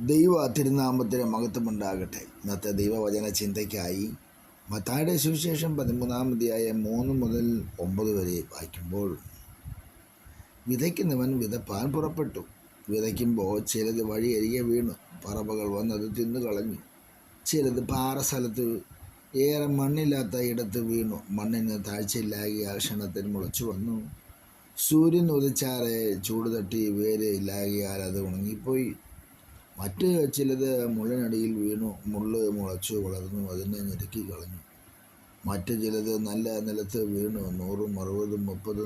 ദൈവ തിരുനാമത്തിന് മഹത്വമുണ്ടാകട്ടെ. ഇന്നത്തെ ദൈവവചന ചിന്തയ്ക്കായി മത്തായിയുടെ സുവിശേഷം 13 അധ്യായം 3 മുതൽ 9 വരെ വായിക്കുമ്പോൾ, വിതയ്ക്കുന്നവൻ വിതപ്പാൻ പുറപ്പെട്ടു. വിതയ്ക്കുമ്പോൾ ചിലത് വഴിയരികെ വീണു, പറവകൾ വന്നത് തിന്നുകളഞ്ഞു. ചിലത് പാറസ്ഥലത്ത് ഏറെ മണ്ണില്ലാത്ത ഇടത്ത് വീണു. മണ്ണിന് താഴ്ചയില്ലാകിയാൽ ക്ഷണത്തിൽ മുളച്ചു വന്നു. സൂര്യൻ ഉദിച്ചാറെ ചൂട് തട്ടി വേര് ഇല്ലാകിയാൽ അത് ഉണങ്ങിപ്പോയി. മറ്റ് ചിലത് മുള്ളിനടിയിൽ വീണു, മുള്ള് മുളച്ചു വളർന്നു, അതിനെ ഞെരുക്കി കളഞ്ഞു. മറ്റ് ചിലത് നല്ല നിലത്ത് വീണു, 100, 60, 30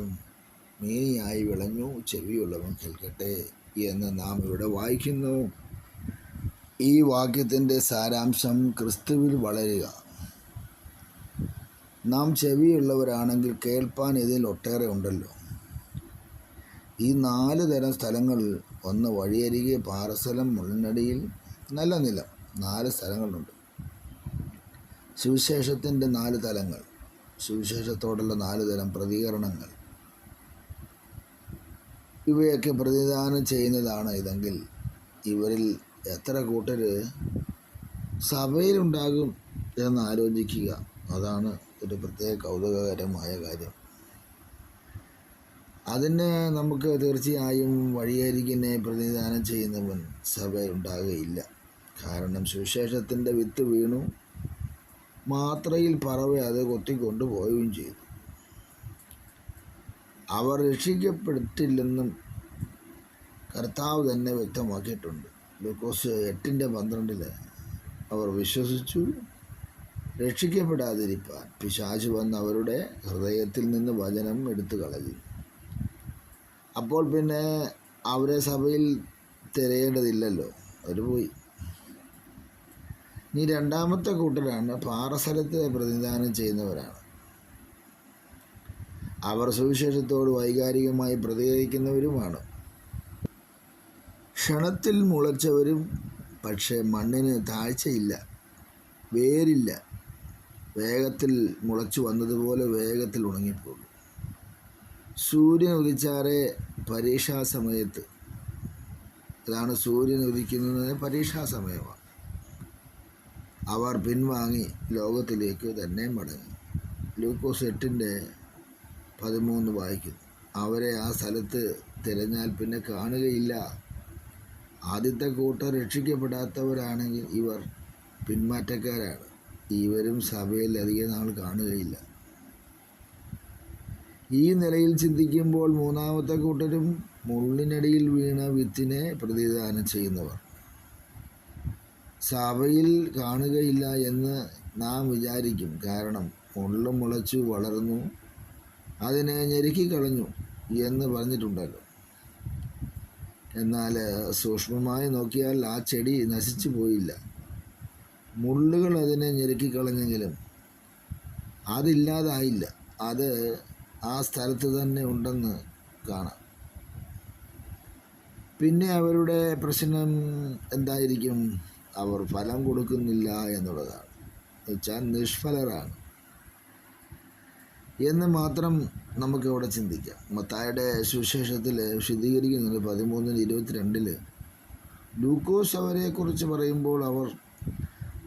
മേനിയായി വിളഞ്ഞു. ചെവിയുള്ളവൻ കേൾക്കട്ടെ എന്ന് നാം ഇവിടെ വായിക്കുന്നു. ഈ വാക്യത്തിൻ്റെ സാരാംശം ക്രിസ്തുവിൽ വളരുക. നാം ചെവിയുള്ളവരാണെങ്കിൽ കേൾപ്പാൻ ഇതിൽ ഒട്ടേറെ ഉണ്ടല്ലോ. ഈ 4 തരം സ്ഥലങ്ങൾ: ഒന്ന് വഴിയരികെ, പാറസ്ഥലം, മുള്ളിനടിയിൽ, നല്ല നിലം. 4 സ്ഥലങ്ങളുണ്ട്. സുവിശേഷത്തിൻ്റെ 4 തലങ്ങൾ, സുവിശേഷത്തോടുള്ള 4 തരം പ്രതികരണങ്ങൾ, ഇവയൊക്കെ പ്രതിദാനം ചെയ്യുന്നതാണ് ഇതെങ്കിൽ ഇവരിൽ എത്ര കൂട്ടർ സഭയിലുണ്ടാകും എന്ന് ആലോചിക്കുക. അതാണ് ഒരു പ്രത്യേക കൗതുകകരമായ കാര്യം. അതിന് നമുക്ക് തീർച്ചയായും വഴിയരികിനെ പ്രതിനിധാനം ചെയ്യുന്നവൻ സഭയുണ്ടാകുകയില്ല. കാരണം സുവിശേഷത്തിൻ്റെ വിത്ത് വീണു, മാത്രയിൽ പറവ അത് കൊത്തിക്കൊണ്ട് പോവുകയും ചെയ്തു. അവർ രക്ഷിക്കപ്പെട്ടില്ലെന്നും കർത്താവ് തന്നെ വ്യക്തമാക്കിയിട്ടുണ്ട്. ലൂക്കോസ് 8:12 അവർ വിശ്വസിച്ചു, രക്ഷിക്കപ്പെടാതിരിപ്പാൻ പിശാച് വന്ന് അവരുടെ ഹൃദയത്തിൽ നിന്ന് വചനം എടുത്തു കളഞ്ഞു. അപ്പോൾ പിന്നെ അവരെ സഭയിൽ തിരയേണ്ടതില്ലല്ലോ, അവർ പോയി. ഇനി രണ്ടാമത്തെ കൂട്ടരാണ് പാറസ്ഥലത്തെ പ്രതിനിധാനം ചെയ്യുന്നവരാണ്. അവർ സുവിശേഷത്തോട് വൈകാരികമായി പ്രതികരിക്കുന്നവരുമാണ്. ക്ഷണത്തിൽ മുളച്ചവരും, പക്ഷേ മണ്ണിന് താഴ്ചയില്ല, വേരില്ല. വേഗത്തിൽ മുളച്ചു വന്നതുപോലെ വേഗത്തിൽ ഉണങ്ങിപ്പോകും. സൂര്യൻ ഉദിച്ചാറെ പരീക്ഷാസമയത്ത്, അതാണ് സൂര്യൻ ഉദിക്കുന്നതിന് പരീക്ഷാസമയമാണ്, അവർ പിൻവാങ്ങി ലോകത്തിലേക്ക് തന്നെ മടങ്ങി. ലൂക്കോസ് 8:13 വായിക്കുന്നു. അവരെ ആ സ്ഥലത്ത് തിരഞ്ഞാൽ പിന്നെ കാണുകയില്ല. ആദ്യത്തെ കൂട്ടർ രക്ഷിക്കപ്പെടാത്തവരാണെങ്കിൽ ഇവർ പിന്മാറ്റക്കാരാണ്. ഇവരും സഭയിൽ അധിക നാൾ കാണുകയില്ല. ഈ നിലയിൽ ചിന്തിക്കുമ്പോൾ മൂന്നാമത്തെ കൂട്ടരും മുള്ളിനടിയിൽ വീണ വിത്തിനെ പ്രതിദാനം ചെയ്യുന്നവർ. സഭയിൽ കാണുകയില്ല എന്ന് നാം വിചാരിക്കും. കാരണം മുള്ള് മുളച്ചു വളർന്നു, അതിനെ ഞെരുക്കിക്കളഞ്ഞു എന്ന് പറഞ്ഞിട്ടുണ്ടല്ലോ. എന്നാൽ സൂക്ഷ്മമായി നോക്കിയാൽ ആ ചെടി നശിച്ചു പോയില്ല. മുള്ളുകൾ അതിനെ ഞെരുക്കിക്കളഞ്ഞെങ്കിലും അതില്ലാതായില്ല. അത് ആ സ്ഥലത്ത് തന്നെ ഉണ്ടെന്ന് കാണാം. പിന്നെ അവരുടെ പ്രശ്നം എന്തായിരിക്കും? അവർ ഫലം കൊടുക്കുന്നില്ല എന്നുള്ളതാണ്. എന്നുവെച്ചാൽ നിഷ്ഫലരാണ് എന്ന് മാത്രം നമുക്കിവിടെ ചിന്തിക്കാം. മത്തായിയുടെ സുവിശേഷത്തിൽ വിശദീകരിക്കുന്നുണ്ട് 13:22. ലൂക്കോസ് അവരെക്കുറിച്ച് പറയുമ്പോൾ അവർ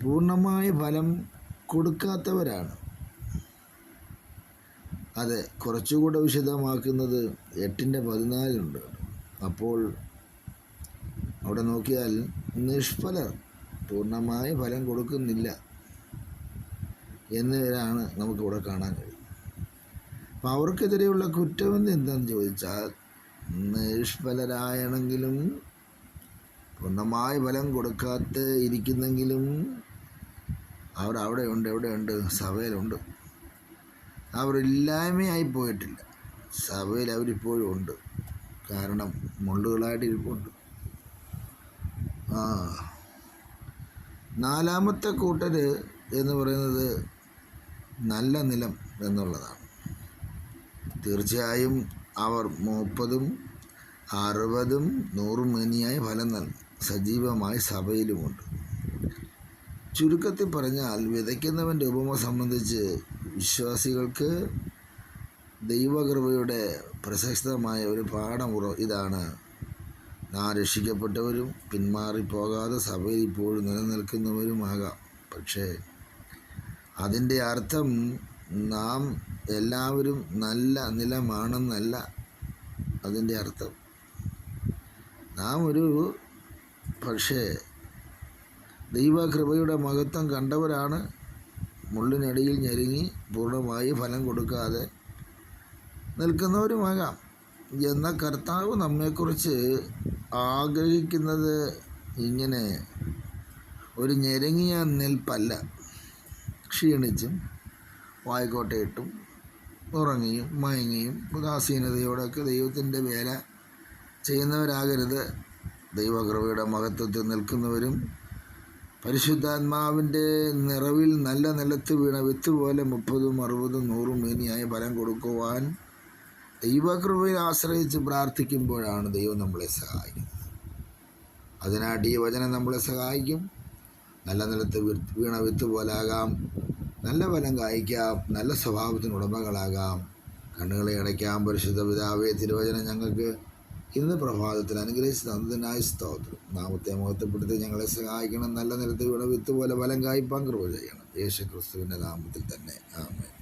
പൂർണ്ണമായ ഫലം കൊടുക്കാത്തവരാണ്. അതെ, കുറച്ചുകൂടെ വിശദമാക്കുന്നത് 8:14 അപ്പോൾ അവിടെ നോക്കിയാൽ നിഷ്ഫലർ, പൂർണ്ണമായ ഫലം കൊടുക്കുന്നില്ല എന്നിവരാണ് നമുക്കിവിടെ കാണാൻ കഴിയും. അപ്പം അവർക്കെതിരെയുള്ള കുറ്റമെന്ന് എന്താണെന്ന് ചോദിച്ചാൽ, നിഷ്ഫലരായണെങ്കിലും പൂർണ്ണമായ ഫലം കൊടുക്കാത്ത ഇരിക്കുന്നെങ്കിലും അവർ എവിടെയുണ്ട്? സഭയിലുണ്ട്. അവരില്ലായ്മയായി പോയിട്ടില്ല. സഭയിൽ അവരിപ്പോഴും ഉണ്ട്. കാരണം മുള്ളുകളായിട്ട് ഇരിപ്പുണ്ട്. നാലാമത്തെ കൂട്ടർ എന്ന് പറയുന്നത് നല്ല നിലം എന്നുള്ളതാണ്. തീർച്ചയായും അവർ 30, 60, 100 മേനിയായി ഫലം നൽകും. സജീവമായി സഭയിലുമുണ്ട്. ചുരുക്കത്തിൽ പറഞ്ഞാൽ, വിതയ്ക്കുന്നവൻ്റെ ഉപമ സംബന്ധിച്ച് വിശ്വാസികൾക്ക് ദൈവകൃപയുടെ പ്രശസ്തമായ ഒരു പാഠം ഇതാണ്: നാം രക്ഷിക്കപ്പെട്ടവരും പിന്മാറിപ്പോകാതെ സഭയിൽ ഇപ്പോഴും നിലനിൽക്കുന്നവരുമാകാം. പക്ഷേ അതിൻ്റെ അർത്ഥം നാം എല്ലാവരും നല്ല നിലമാണെന്നല്ല. അതിൻ്റെ അർത്ഥം നാം പക്ഷേ ദൈവകൃപയുടെ മഹത്വം കണ്ടവരാണ്. മുള്ളിനടിയിൽ ഞെരുങ്ങി പൂർണ്ണമായി ഫലം കൊടുക്കാതെ നിൽക്കുന്നവരുമാകാം. എന്ന കർത്താവ് നമ്മെക്കുറിച്ച് ആഗ്രഹിക്കുന്നത് ഇങ്ങനെ ഒരു ഞെരുങ്ങിയ നിൽപ്പല്ല. ക്ഷീണിച്ചും വായ്ക്കോട്ടയിട്ടും ഉറങ്ങിയും മയങ്ങിയും ഉദാസീനതയോടൊക്കെ ദൈവത്തിൻ്റെ വേല ചെയ്യുന്നവരാകരുത്. ദൈവകൃപയുടെ മഹത്വത്തിൽ നിൽക്കുന്നവരും പരിശുദ്ധാത്മാവിൻ്റെ നിറവിൽ നല്ല നിലത്ത് വീണ വിത്ത് പോലെ 30, 60, 100 മേനിയായി ഫലം കൊടുക്കുവാൻ ദൈവകൃപയിൽ ആശ്രയിച്ച് പ്രാർത്ഥിക്കുമ്പോഴാണ് ദൈവം നമ്മളെ സഹായിക്കുന്നത്. അതിനായിട്ട് ഈ വചനം നമ്മളെ സഹായിക്കും. നല്ല നിലത്ത് വീണ വിത്ത് പോലാകാം, നല്ല ഫലം കായ്ക്കാം, നല്ല സ്വഭാവത്തിന് ഉടമകളാകാം, കണ്ണുകളെ അടയ്ക്കാം. പരിശുദ്ധ പിതാവേ, തിരുവചനം ഞങ്ങൾക്ക് ഇന്ന് പ്രഭാതത്തിൽ അനുഗ്രഹിച്ച് തന്നതിനായി സ്തോത്രം. നാമത്തെ മഹത്വപ്പെടുത്തി ഞങ്ങളെ സഹായിക്കണം. നല്ല നിലത്ത് വീണ വിത്ത് പോലെ ഫലം കായ്പാൻ കൃപ ചെയ്യണം. യേശു ക്രിസ്തുവിൻ്റെ നാമത്തിൽ തന്നെ ആമേൻ.